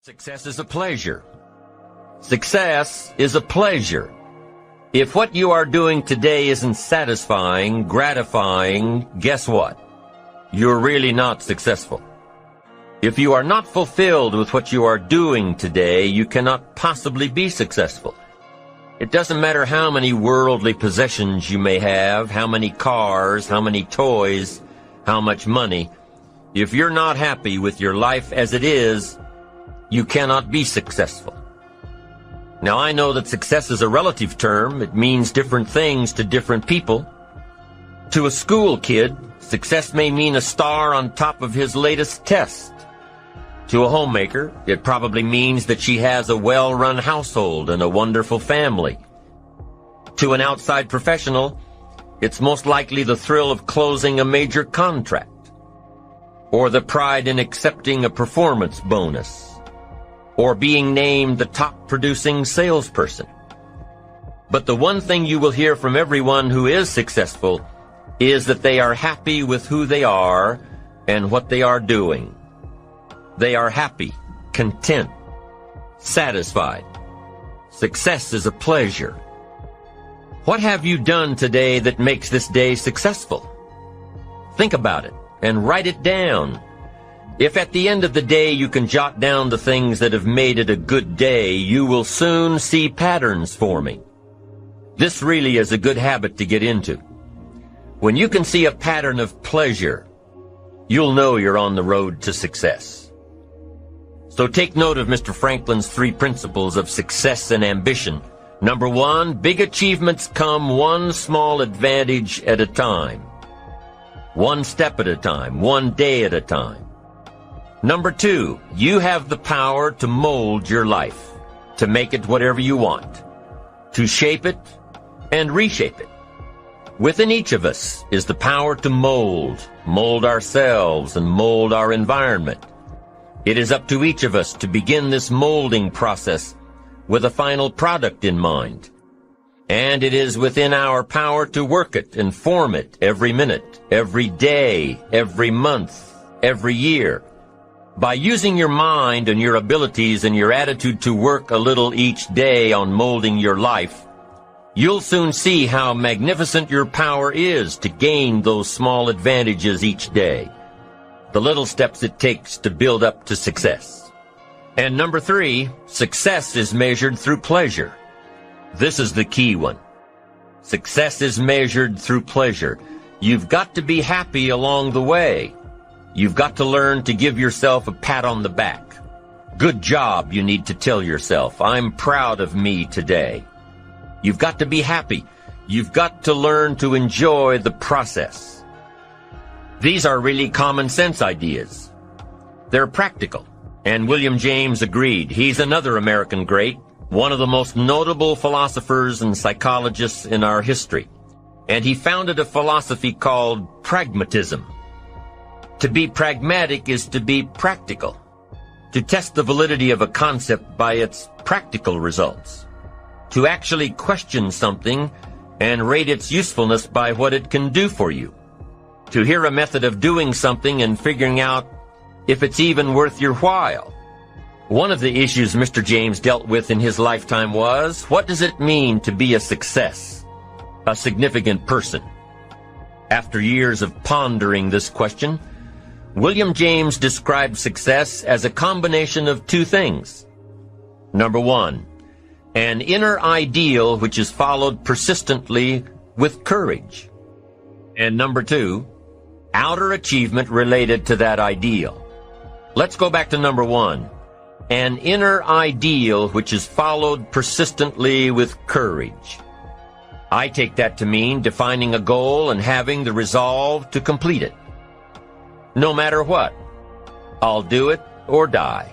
Success is a pleasure. Success is a pleasure. If what you are doing today isn't satisfying, gratifying, guess what? You're really not successful. If you are not fulfilled with what you are doing today, you cannot possibly be successful. It doesn't matter how many worldly possessions you may have, how many cars, how many toys, how much money. If you're not happy with your life as it is, you cannot be successful. Now, I know that success is a relative term. It means different things to different people. To a school kid, success may mean a star on top of his latest test. To a homemaker, it probably means that she has a well-run household and a wonderful family. To an outside professional, it's most likely the thrill of closing a major contract, or the pride in accepting a performance bonus, or being named the top-producing salesperson. But the one thing you will hear from everyone who is successful is that they are happy with who they are and what they are doing. They are happy, content, satisfied. Success is a pleasure. What have you done today that makes this day successful? Think about it and write it down. If at the end of the day you can jot down the things that have made it a good day, you will soon see patterns forming. This really is a good habit to get into. When you can see a pattern of pleasure, you'll know you're on the road to success. So take note of Mr. Franklin's 3 principles of success and ambition. Number 1, big achievements come one small advantage at a time. One step at a time, one day at a time. Number 2, you have the power to mold your life, to make it whatever you want, to shape it and reshape it. Within each of us is the power to mold ourselves and mold our environment. It is up to each of us to begin this molding process with a final product in mind. And it is within our power to work it and form it every minute, every day, every month, every year. By using your mind and your abilities and your attitude to work a little each day on molding your life, you'll soon see how magnificent your power is to gain those small advantages each day, the little steps it takes to build up to success. And number 3, success is measured through pleasure. This is the key one. Success is measured through pleasure. You've got to be happy along the way. You've got to learn to give yourself a pat on the back. Good job, you need to tell yourself. I'm proud of me today. You've got to be happy. You've got to learn to enjoy the process. These are really common sense ideas. They're practical. And William James agreed. He's another American great, one of the most notable philosophers and psychologists in our history. And he founded a philosophy called pragmatism. To be pragmatic is to be practical, to test the validity of a concept by its practical results, to actually question something and rate its usefulness by what it can do for you, to hear a method of doing something and figuring out if it's even worth your while. One of the issues Mr. James dealt with in his lifetime was, what does it mean to be a success, a significant person? After years of pondering this question, William James described success as a combination of 2 things. Number 1, an inner ideal which is followed persistently with courage. And number 2, outer achievement related to that ideal. Let's go back to number 1, an inner ideal which is followed persistently with courage. I take that to mean defining a goal and having the resolve to complete it. No matter what, I'll do it or die.